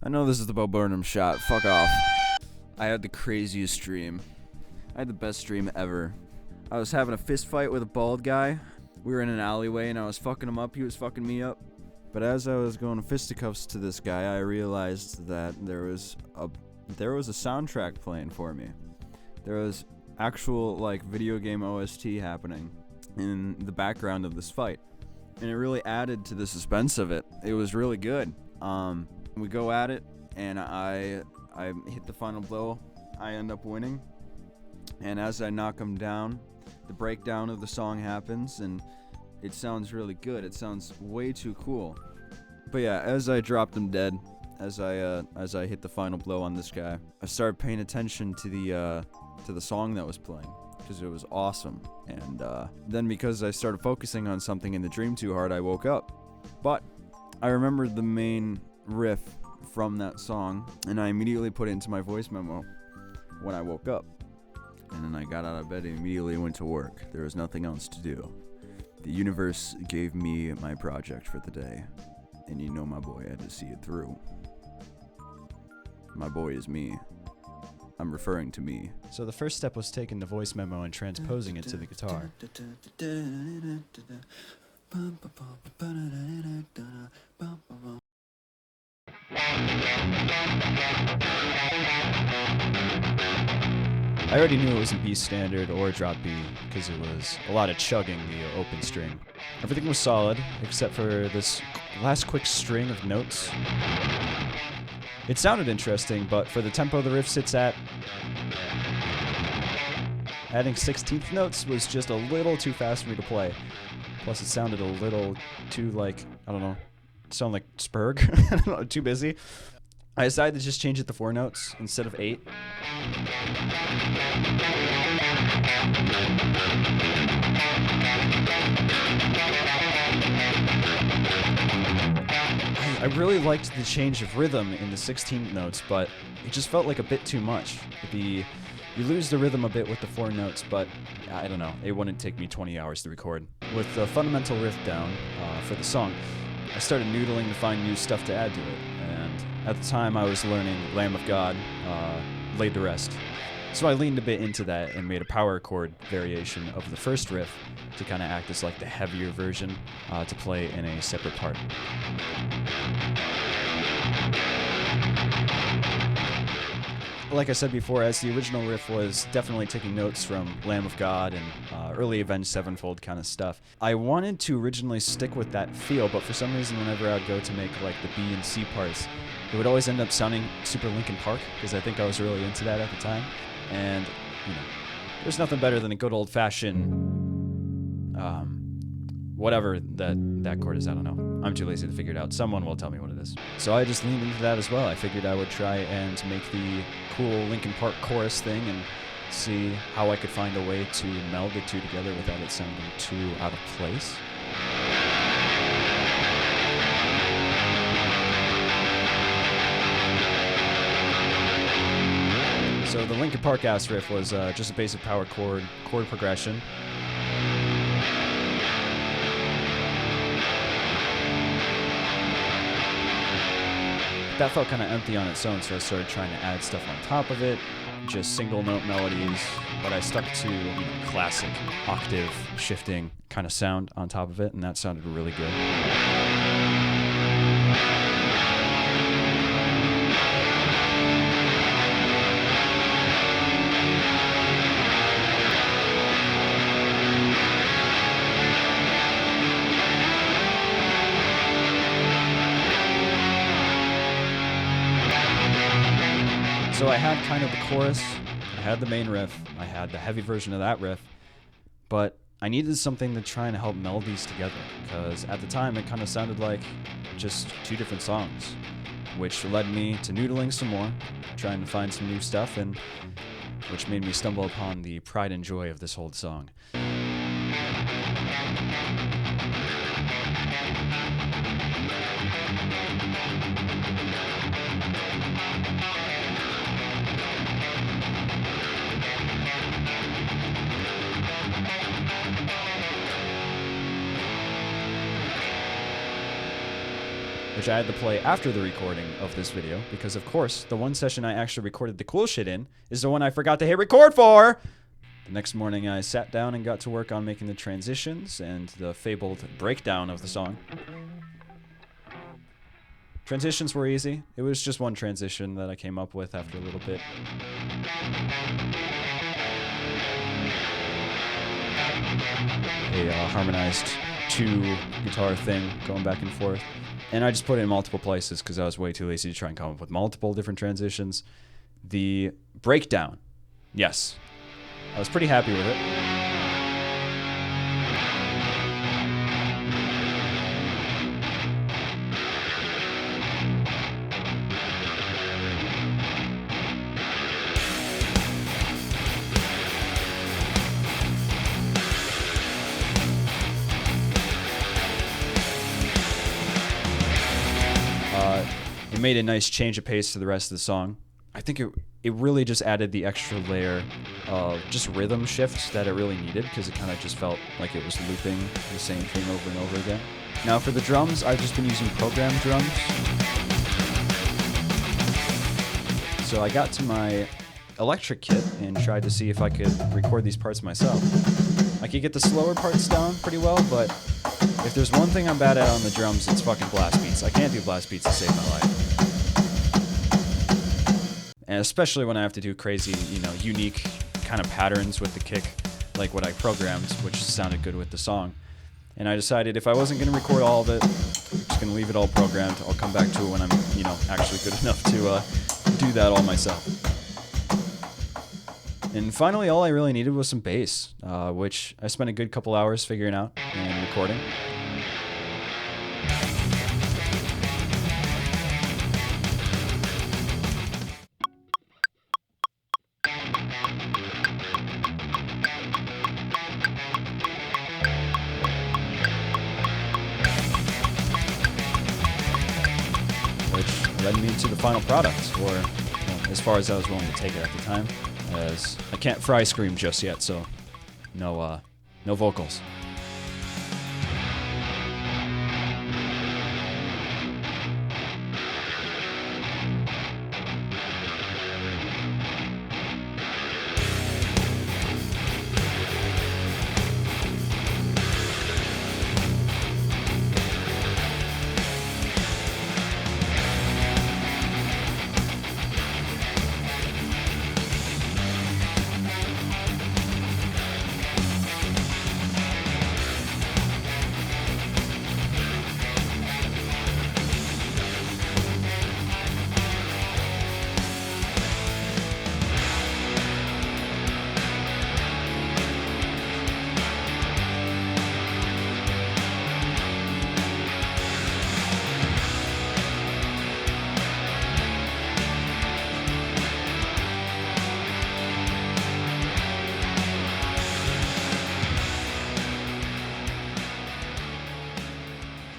I know this is the Bo Burnham shot. Fuck off. I had the craziest stream. I had the best stream ever. I was having a fist fight with a bald guy. We were in an alleyway and I was fucking him up. He was fucking me up. But as I was going fisticuffs to this guy, I realized that there was a soundtrack playing for me. There was actual like video game OST happening in the background of this fight. And it really added to the suspense of it. It was really good. We go at it, and I hit the final blow. I end up winning. And as I knock him down, the breakdown of the song happens, and it sounds really good. It sounds way too cool. But yeah, as I dropped him dead, as I hit the final blow on this guy, I started paying attention to the song that was playing, because it was awesome. And then because I started focusing on something in the dream too hard, I woke up. But I remembered the main riff from that song, and I immediately put it into my voice memo when I woke up. And then I got out of bed and immediately went to work. There was nothing else to do. The universe gave me my project for the day, and you know my boy had to see it through. My boy is me. I'm referring to me. So the first step was taking the voice memo and transposing it to the guitar. I already knew it was in B standard or drop B because it was a lot of chugging the open string. Everything was solid except for this last quick string of notes. It sounded interesting, but for the tempo the riff sits at, adding 16th notes was just a little too fast for me to play. Plus it sounded a little too sound like Spurg. I don't know, too busy. I decided to just change it to 4 notes instead of 8. I really liked the change of rhythm in the 16th notes, but it just felt like a bit too much. You lose the rhythm a bit with the 4 notes, but I don't know, it wouldn't take me 20 hours to record. With the fundamental riff down for the song, I started noodling to find new stuff to add to it, and at the time I was learning Lamb of God, Laid to Rest. So I leaned a bit into that and made a power chord variation of the first riff to kind of act as like the heavier version to play in a separate part. Like I said before, as the original riff was definitely taking notes from Lamb of God and early Avenged Sevenfold kind of stuff, I wanted to originally stick with that feel, but for some reason whenever I'd go to make like the B and C parts, it would always end up sounding super Linkin Park, because I think I was really into that at the time. And, there's nothing better than a good old-fashioned, whatever that chord is, I don't know. I'm too lazy to figure it out. Someone will tell me what it is. So I just leaned into that as well. I figured I would try and make the cool Linkin Park chorus thing and see how I could find a way to meld the two together without it sounding too out of place. So the Linkin Park ass riff was just a basic power chord progression. That felt kind of empty on its own, so I started trying to add stuff on top of it, just single note melodies, but I stuck to classic octave shifting kind of sound on top of it, and that sounded really good. So I had kind of the chorus, I had the main riff, I had the heavy version of that riff, but I needed something to try and help meld these together, because at the time it kind of sounded like just 2 different songs, which led me to noodling some more, trying to find some new stuff, and which made me stumble upon the pride and joy of this whole song. which I had to play after the recording of this video, because of course, the one session I actually recorded the cool shit in is the one I forgot to hit record for! The next morning I sat down and got to work on making the transitions and the fabled breakdown of the song. Transitions were easy. It was just one transition that I came up with after a little bit. A harmonized 2-guitar thing going back and forth. And I just put it in multiple places because I was way too lazy to try and come up with multiple different transitions. The breakdown. Yes. I was pretty happy with it. It made a nice change of pace to the rest of the song. I think it really just added the extra layer of just rhythm shifts that it really needed, because it kind of just felt like it was looping the same thing over and over again. Now for the drums, I've just been using programmed drums. So I got to my electric kit and tried to see if I could record these parts myself. I could get the slower parts down pretty well, but if there's one thing I'm bad at on the drums, it's fucking blast beats. I can't do blast beats to save my life. And especially when I have to do crazy, unique kind of patterns with the kick, like what I programmed, which sounded good with the song. And I decided if I wasn't going to record all of it, I'm just going to leave it all programmed. I'll come back to it when I'm, actually good enough to do that all myself. And finally, all I really needed was some bass, which I spent a good couple hours figuring out and recording. Which led me to the final product, or as far as I was willing to take it at the time, as I can't fry scream just yet, so no vocals.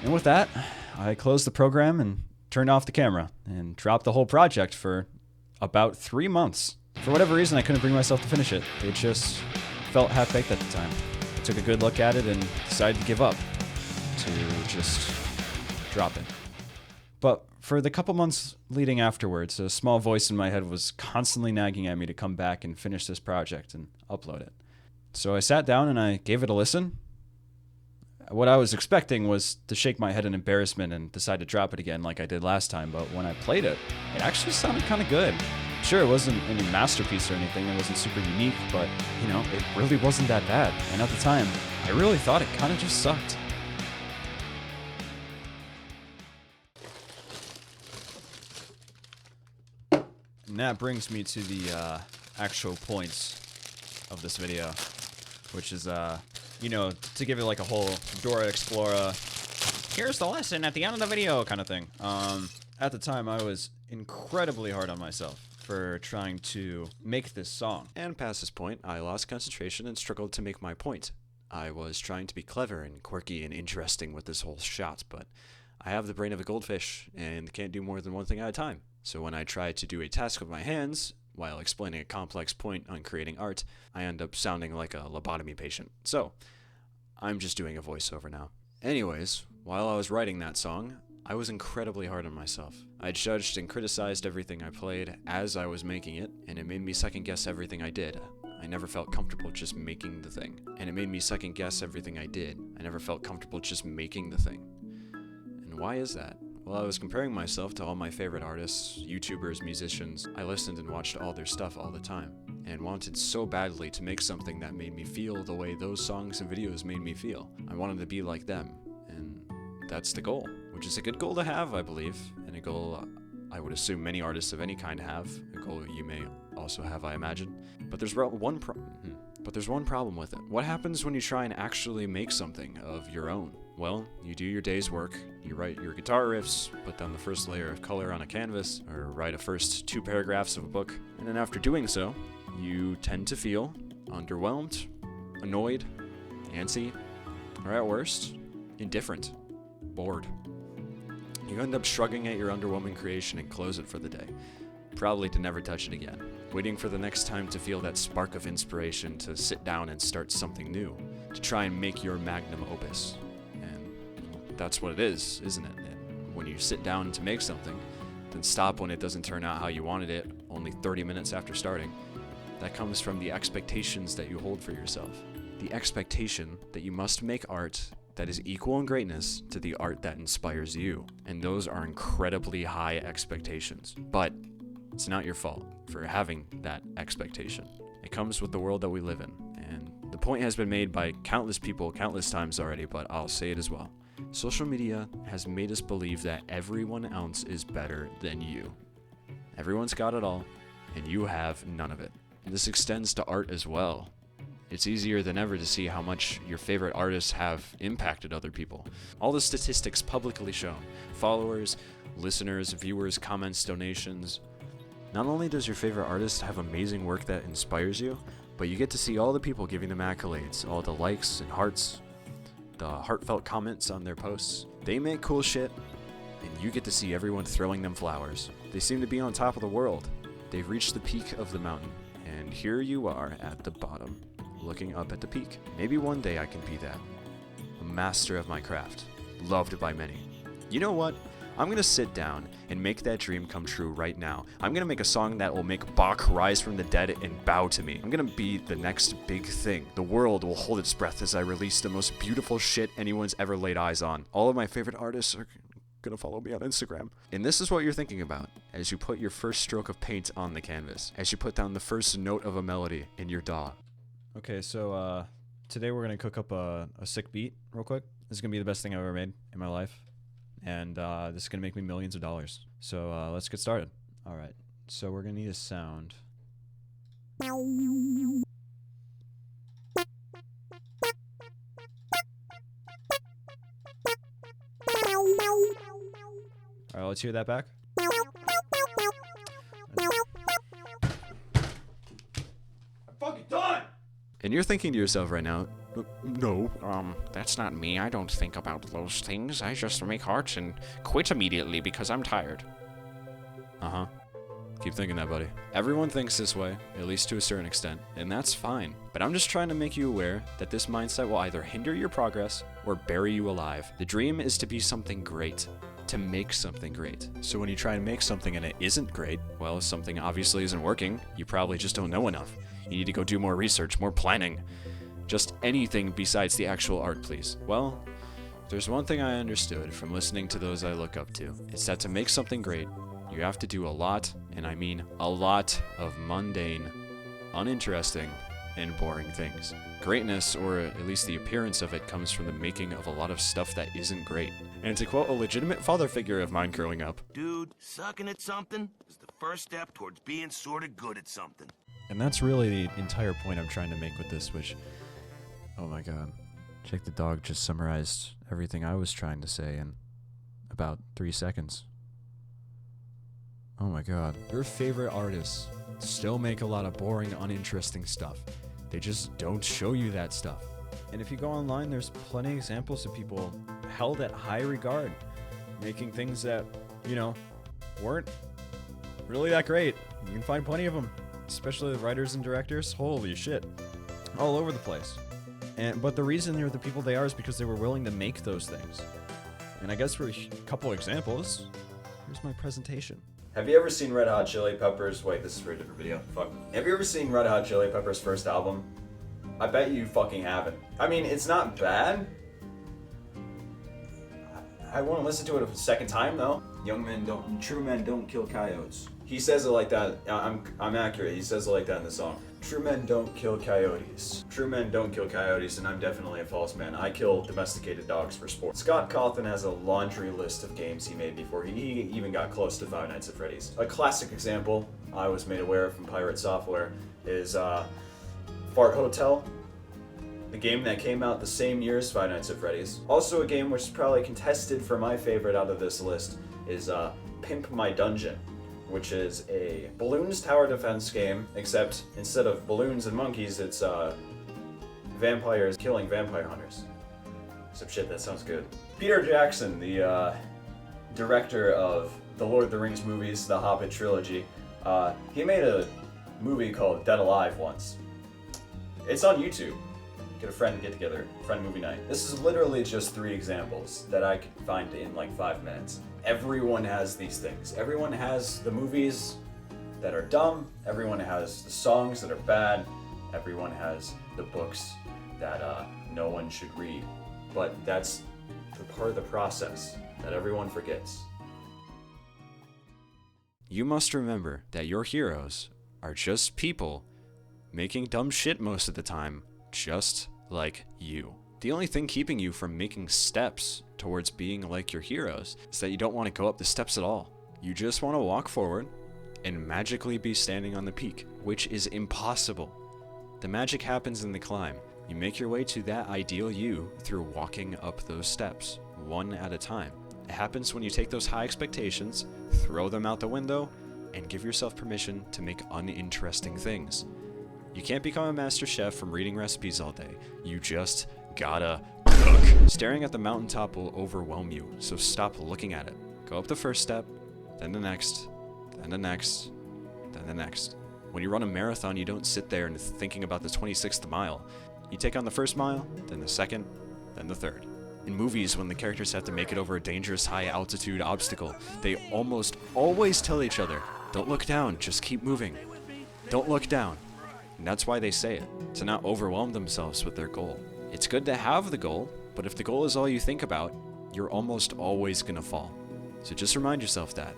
And with that, I closed the program and turned off the camera and dropped the whole project for about 3 months. For whatever reason, I couldn't bring myself to finish it. It just felt half-baked at the time. I took a good look at it and decided to give up, to just drop it. But for the couple months leading afterwards, a small voice in my head was constantly nagging at me to come back and finish this project and upload it. So I sat down and I gave it a listen. What I was expecting was to shake my head in embarrassment and decide to drop it again like I did last time, but when I played it, it actually sounded kind of good. Sure, it wasn't any masterpiece or anything, it wasn't super unique, but, it really wasn't that bad. And at the time, I really thought it kind of just sucked. And that brings me to the actual points of this video, which is, to give it like a whole Dora Explorer, here's the lesson at the end of the video kind of thing. At the time, I was incredibly hard on myself for trying to make this song. And past this point, I lost concentration and struggled to make my point. I was trying to be clever and quirky and interesting with this whole shot, but I have the brain of a goldfish and can't do more than one thing at a time. So when I try to do a task with my hands, while explaining a complex point on creating art, I end up sounding like a lobotomy patient. So, I'm just doing a voiceover now. Anyways, while I was writing that song, I was incredibly hard on myself. I judged and criticized everything I played as I was making it, and it made me second guess everything I did. I never felt comfortable just making the thing. And it made me second guess everything I did. I never felt comfortable just making the thing. And why is that? Well, I was comparing myself to all my favorite artists, YouTubers, musicians. I listened and watched all their stuff all the time, and wanted so badly to make something that made me feel the way those songs and videos made me feel. I wanted to be like them, and that's the goal, which is a good goal to have, I believe, and a goal I would assume many artists of any kind have, a goal you may also have, I imagine. But there's one problem with it. What happens when you try and actually make something of your own? Well, you do your day's work, you write your guitar riffs, put down the first layer of color on a canvas, or write a first 2 paragraphs of a book, and then after doing so, you tend to feel underwhelmed, annoyed, antsy, or at worst, indifferent, bored. You end up shrugging at your underwhelming creation and close it for the day, probably to never touch it again, waiting for the next time to feel that spark of inspiration to sit down and start something new, to try and make your magnum opus. That's what it is, isn't it? And when you sit down to make something, then stop when it doesn't turn out how you wanted it, only 30 minutes after starting. That comes from the expectations that you hold for yourself. The expectation that you must make art that is equal in greatness to the art that inspires you. And those are incredibly high expectations. But it's not your fault for having that expectation. It comes with the world that we live in. And the point has been made by countless people countless times already, but I'll say it as well. Social media has made us believe that everyone else is better than you. Everyone's got it all, and you have none of it. And this extends to art as well. It's easier than ever to see how much your favorite artists have impacted other people. All the statistics publicly shown: followers, listeners, viewers, comments, donations. Not only does your favorite artist have amazing work that inspires you, but you get to see all the people giving them accolades, all the likes and hearts, the heartfelt comments on their posts. They make cool shit, and you get to see everyone throwing them flowers. They seem to be on top of the world. They've reached the peak of the mountain, and here you are at the bottom, looking up at the peak. Maybe one day I can be that. A master of my craft, loved by many. You know what? I'm gonna sit down and make that dream come true right now. I'm gonna make a song that will make Bach rise from the dead and bow to me. I'm gonna be the next big thing. The world will hold its breath as I release the most beautiful shit anyone's ever laid eyes on. All of my favorite artists are gonna follow me on Instagram. And this is what you're thinking about as you put your first stroke of paint on the canvas, as you put down the first note of a melody in your DAW. Okay, so today we're gonna cook up a sick beat real quick. This is gonna be the best thing I've ever made in my life, and this is gonna make me millions of dollars. So let's get started. All right, so we're gonna need a sound. All right, let's hear that back. I'm fucking done! And you're thinking to yourself right now, no, That's not me. I don't think about those things. I just make art and quit immediately because I'm tired. uh-huh. Keep thinking that, buddy. Everyone thinks this way, at least to a certain extent, and that's fine. But I'm just trying to make you aware that this mindset will either hinder your progress or bury you alive. The dream is to be something great, to make something great. So when you try and make something and it isn't great, well, something obviously isn't working. You probably just don't know enough. You need to go do more research, more planning. Just anything besides the actual art, please. Well, there's one thing I understood from listening to those I look up to. It's that to make something great, you have to do a lot, and I mean a lot, of mundane, uninteresting, and boring things. Greatness, or at least the appearance of it, comes from the making of a lot of stuff that isn't great. And to quote a legitimate father figure of mine growing up, Dude, sucking at something is the first step towards being sorta good at something. and that's really the entire point I'm trying to make with this, which, oh my god, Jake the dog just summarized everything I was trying to say in about 3 seconds. Oh my god. Your favorite artists still make a lot of boring, uninteresting stuff. They just don't show you that stuff. And if you go online, there's plenty of examples of people held at high regard, making things that, weren't really that great. You can find plenty of them, especially the writers and directors. Holy shit. All over the place. But the reason they're the people they are is because they were willing to make those things. And I guess for a couple examples, here's my presentation. Have you ever seen Red Hot Chili Peppers? Wait, this is for a different video. Fuck. Have you ever seen Red Hot Chili Peppers' first album? I bet you fucking haven't. I mean, it's not bad. I want to listen to it a second time though. True men don't kill coyotes. He says it like that. I'm accurate. He says it like that in the song. True men don't kill coyotes. True men don't kill coyotes, and I'm definitely a false man. I kill domesticated dogs for sport. Scott Cawthon has a laundry list of games he made before he even got close to Five Nights at Freddy's. A classic example I was made aware of from Pirate Software is Fart Hotel, the game that came out the same year as Five Nights at Freddy's. Also a game which is probably contested for my favorite out of this list is Pimp My Dungeon, which is a balloons tower defense game, except instead of balloons and monkeys, it's vampires killing vampire hunters. Some shit that sounds good. Peter Jackson, the director of the Lord of the Rings movies, the Hobbit trilogy, he made a movie called Dead Alive once. It's on YouTube. Get a friend, get together, friend movie night. This is literally just 3 examples that I could find in like 5 minutes. Everyone has these things. Everyone has the movies that are dumb. Everyone has the songs that are bad. Everyone has the books that no one should read. But that's the part of the process that everyone forgets. You must remember that your heroes are just people making dumb shit most of the time, just like you. The only thing keeping you from making steps towards being like your heroes is that you don't want to go up the steps at all. You just want to walk forward and magically be standing on the peak, which is impossible. The magic happens in the climb. You make your way to that ideal you through walking up those steps, one at a time. It happens when you take those high expectations, throw them out the window, and give yourself permission to make uninteresting things. You can't become a master chef from reading recipes all day. You just gotta cook. Staring at the mountaintop will overwhelm you, so stop looking at it. Go up the first step, then the next, then the next, then the next. When you run a marathon, you don't sit there and thinking about the 26th mile. You take on the first mile, then the second, then the third. In movies, when the characters have to make it over a dangerous high-altitude obstacle, they almost always tell each other, "Don't look down, just keep moving. Don't look down." And that's why they say it, to not overwhelm themselves with their goal. It's good to have the goal, but if the goal is all you think about, you're almost always gonna fall. So just remind yourself that.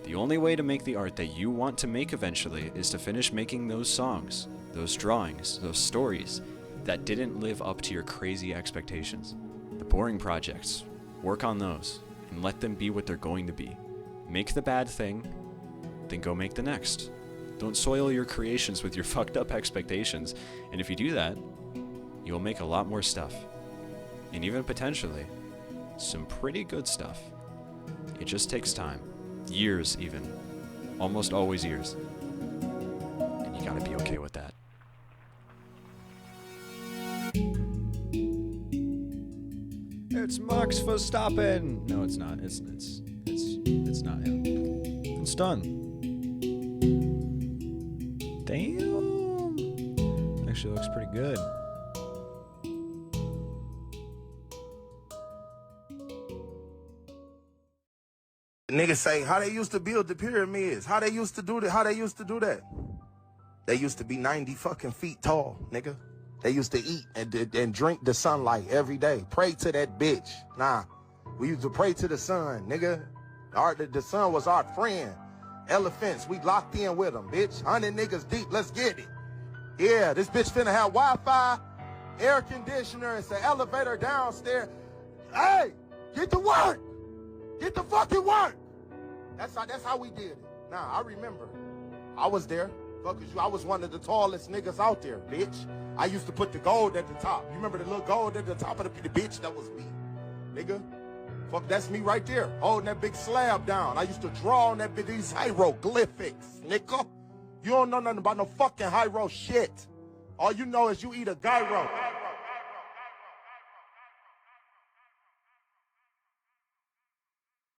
The only way to make the art that you want to make eventually is to finish making those songs, those drawings, those stories that didn't live up to your crazy expectations. The boring projects, work on those, and let them be what they're going to be. Make the bad thing, then go make the next. Don't soil your creations with your fucked up expectations, and if you do that, you'll make a lot more stuff. And even potentially, some pretty good stuff. It just takes time. Years even. Almost always years. And you gotta be okay with that. It's Max Verstappen. No, it's not. It's not him. It's done. Damn. Actually looks pretty good. Niggas say how they used to build the pyramids, how they used to do that, They used to be 90 fucking feet tall, nigga. They used to eat and drink the sunlight every day. Pray to that bitch. Nah, we used to pray to the sun, nigga. The sun was our friend. Elephants, we locked in with them, bitch. 100 niggas deep, let's get it. Yeah, this bitch finna have Wi-Fi, air conditioner, it's an elevator downstairs. Hey, get to work. Get to fucking work. That's how we did it. Nah, I remember. I was there. Fuck you. I was one of the tallest niggas out there, bitch. I used to put the gold at the top. You remember the little gold at the top of the bitch? That was me, nigga. Fuck, that's me right there, holding that big slab down. I used to draw on that big, these hieroglyphics, nigga. You don't know nothing about no fucking hiero shit. All you know is you eat a gyro.